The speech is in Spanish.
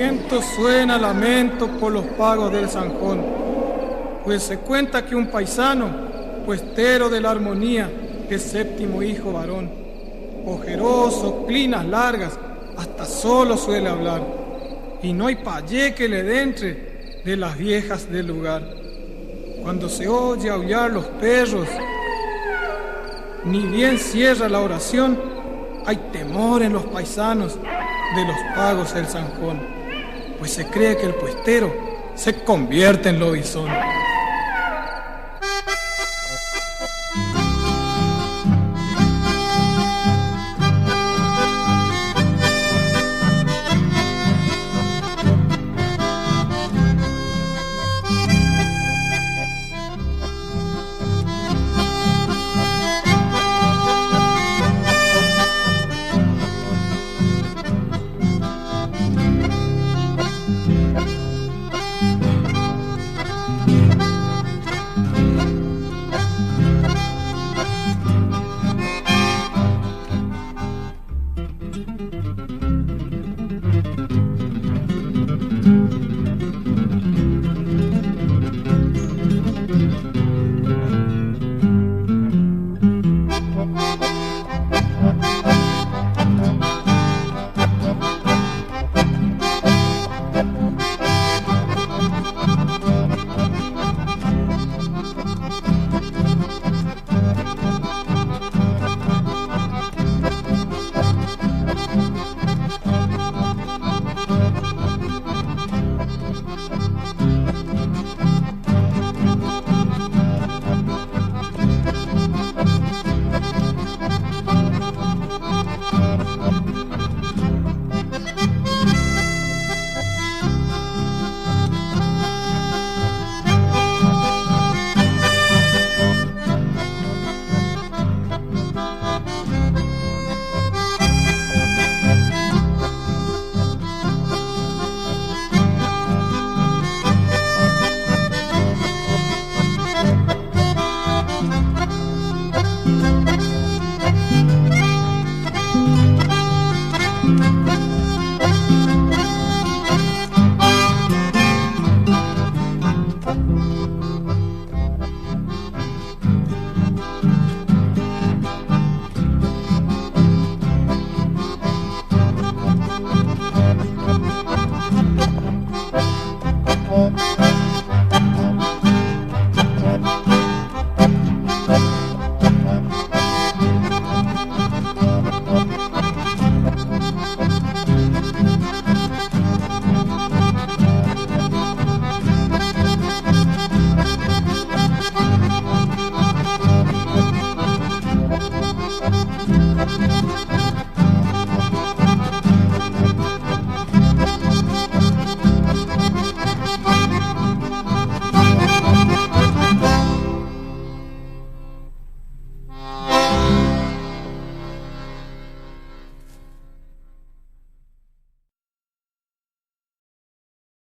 viento suena lamento por los pagos del zanjón, pues se cuenta que un paisano, puestero de la armonía, es séptimo hijo varón, ojeroso, clinas largas, hasta solo suele hablar, y no hay payé que le dentre de las viejas del lugar. Cuando se oye aullar los perros, ni bien cierra la oración, hay temor en los paisanos de los pagos del zanjón, pues se cree que el puestero se convierte en lobizón.